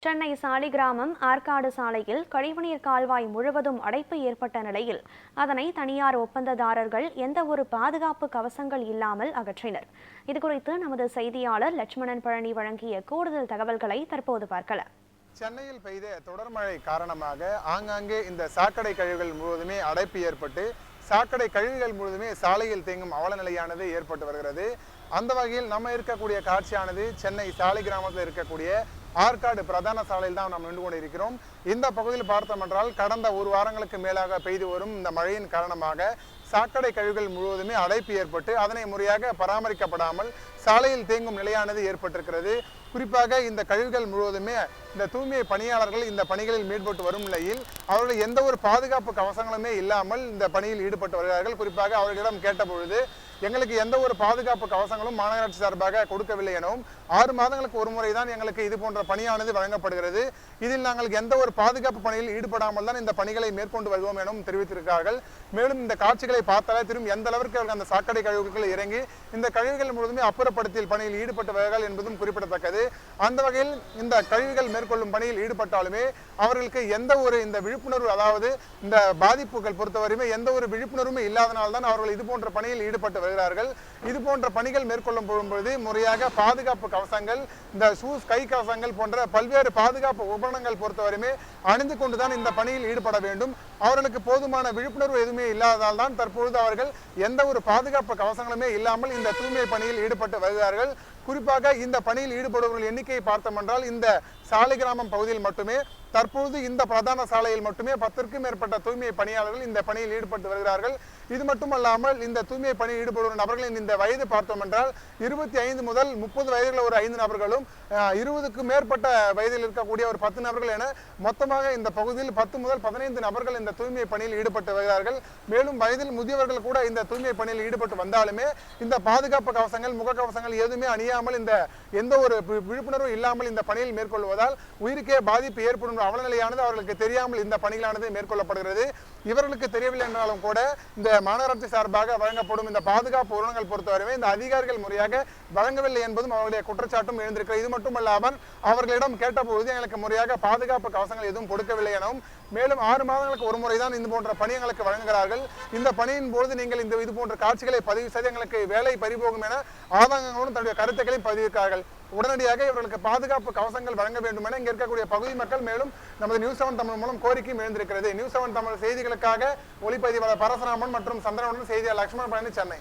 சென்னை சாலிகிராமம் ஆற்காடு சாலையில் கழிவுநீர் கால்வாய் முழுவதும் அடைப்பு ஏற்பட்ட நிலையில் அதனை தனியார் ஒப்பந்ததாரர்கள் எந்தவொரு பாதுகாப்பு கவசங்கள் இல்லாமல் அகற்றினர். இதுகுறித்து நமது செய்தியாளர் லட்சுமணன் பழனி வழங்கிய கூடுதல் தகவல்களை தற்போது பார்க்கலாம். சென்னையில் பெய்த தொடர் மழை காரணமாக ஆங்காங்கே இந்த சாக்கடை கழிவுகள் முழுவதுமே அடைப்பு ஏற்பட்டு சாக்கடை கழிவுகள் முழுவதுமே சாலையில் தேங்கும் அவல நிலையானது ஏற்பட்டு வருகிறது. அந்த வகையில் நம்ம இருக்கக்கூடிய காட்சியானது சென்னை சாலிகிராமத்தில் இருக்கக்கூடிய ஆற்காடு பிரதான சாலையில் தான் நாம் நின்று கொண்டிருக்கிறோம். இந்த பகுதியில் பார்த்தோம் என்றால் கடந்த ஒரு வாரங்களுக்கு மேலாக பெய்து வரும் இந்த மழையின் காரணமாக சாக்கடை கழிவுகள் முழுவதுமே அடைப்பு ஏற்பட்டு அதனை முறையாக பராமரிக்கப்படாமல் சாலையில் தேங்கும் நிலையானது ஏற்பட்டிருக்கிறது. குறிப்பாக இந்த கழிவுகள் முழுவதுமே இந்த தூய்மை பணியாளர்கள் இந்த பணிகளில் ஈடுபட்டு வரும் நிலையில் அவர்கள் எந்த ஒரு பாதுகாப்பு கவசங்களுமே இல்லாமல் இந்த பணியில் ஈடுபட்டு வருகிறார்கள். குறிப்பாக அவர்களிடம் கேட்டபொழுது எங்களுக்கு எந்த ஒரு பாதுகாப்பு கவசங்களும் மாநகராட்சி சார்பாக கொடுக்கவில்லை எனவும் 6 மாதங்களுக்கு ஒரு முறை தான் எங்களுக்கு இது போன்ற பணியானது வழங்கப்படுகிறது. இதில் நாங்கள் எந்த ஒரு பாதுகாப்பு பணியில் ஈடுபடாமல் தான் இந்த பணிகளை மேற்கொண்டு வருவோம் எனவும் தெரிவித்திருக்கிறார்கள். மேலும் இந்த காட்சிகளை பார்த்தாலே திரும்ப எந்த அளவிற்கு அவர்கள் அந்த சாக்கடை கழிவுகள் இறங்கி இந்த கழிவுகள் முழுவதுமே அப்புறப்படுத்தல் பணியில் ஈடுபட்டு வருகிறார்கள் என்பதும் குறிப்பிடத்தக்கது. அந்த வகையில் இந்த கழிவுகள் மேற்கொள்ளும் பணியில் ஈடுபட்டாலுமே அவர்களுக்கு எந்த ஒரு இந்த விழிப்புணர்வு, அதாவது இந்த பாதிப்புகள் பொறுத்தவரையுமே எந்த ஒரு விழிப்புணர்வுமே இல்லாதனால்தான் அவர்கள் இது போன்ற பணியில் ஈடுபட்டு வருகிறார்கள். இது போன்ற பணிகள் மேற்கொள்ளும் பொழுது முறையாக பாதுகாப்பு கவசங்கள், இந்த ஷூஸ், கை கவசங்கள் போன்ற பல்வேறு பாதுகாப்பு உபகரணங்கள் பொறுத்தவரையுமே அணிந்து கொண்டுதான் இந்த பணியில் ஈடுபட வேண்டும். அவர்களுக்கு போதுமான விழிப்புணர்வு எதுவுமே இல்லாததால் தான் தற்பொழுது அவர்கள் எந்த ஒரு பாதுகாப்பு கவசங்களுமே இல்லாமல் இந்த தூய்மை பணியில் ஈடுபட்டு வருகிறார்கள். குறிப்பாக இந்த பணியில் ஈடுபடுபவர்கள் எண்ணிக்கையை பார்த்தோம் என்றால் இந்த சாலிகிராமம் பகுதியில் மட்டுமே தற்பொழுது இந்த பிரதான சாலையில் மட்டுமே 10க்கும் மேற்பட்ட தூய்மை பணியாளர்கள் இந்த பணியில் ஈடுபட்டு வருகிறார்கள். இது மட்டுமல்லாமல் இந்த தூய்மை பணியில் ஈடுபடும் நபர்களின் இந்த வயது பார்த்தோம் என்றால் 25 முதல் 30 வயதுள்ள ஒரு 5 நபர்களும் 20க்கும் மேற்பட்ட வயதில் இருக்கக்கூடிய ஒரு 10 நபர்கள் என மொத்தமாக இந்த பகுதியில் 10 முதல் 15 நபர்கள் இந்த தூய்மை பணியில் ஈடுபட்டு வருகிறார்கள். மேலும் வயதில் முதியவர்கள் கூட இந்த தூய்மை பணியில் ஈடுபட்டு வந்தாலுமே இந்த பாதுகாப்பு கவசங்கள், முகக்கவசங்கள் எதுவுமே அணியாமல் இந்த எந்த ஒரு விழிப்புணர்வு இல்லாமல் இந்த பணியில் மேற்கொள்வதால் உயிருக்கே பாதிப்பு ஏற்படும் அவலநிலையானது அவர்களுக்கு தெரியாமல் இந்த பணிகளானது மேற்கொள்ளப்படுகிறது. இவர்களுக்கு தெரியவில்லை என்றாலும் கூட இந்த மாநகராட்சி சார்பாக வழங்கப்படும் இந்த பாதுகாப்பு உபகரணங்கள் பொறுத்தவரை இந்த அதிகாரிகள் முறையாக வழங்கவில்லை என்பதும் அவருடைய குற்றச்சாட்டும் எழுந்திருக்கிறது. இது மட்டுமல்லாமல் அவர்களிடம் கேட்டபொழுது எங்களுக்கு முறையாக பாதுகாப்பு கவசங்கள் எதுவும் கொடுக்கவில்லை எனவும், மேலும் 6 மாதங்களுக்கு ஒரு முறைதான் இது போன்ற பணி எங்களுக்கு வழங்குகிறார்கள். இந்த பணியின் போது நீங்கள் இது போன்ற காட்சிகளை பதிவு செய்து எங்களுக்கு வேலை பறிபோகும் என ஆதங்கங்களுடன் தன்னுடைய கருத்துக்களை பதிவிருக்கிறார்கள். உடனடியாக இவர்களுக்கு பாதுகாப்பு கவசங்கள் வழங்க வேண்டும் என இங்க இருக்கக்கூடிய பகுதி மக்கள் மேலும் நமது நியூஸ் 7 தமிழ் மூலம் கோரிக்கையும் எழுந்திருக்கிறது. நியூஸ் 7 தமிழ் செய்திகளுக்காக ஒளிப்பதிவாளர் பரசுராமன் மற்றும் சந்திரனுடன் செய்தியாளர் லட்சுமணன் பழனி, சென்னை.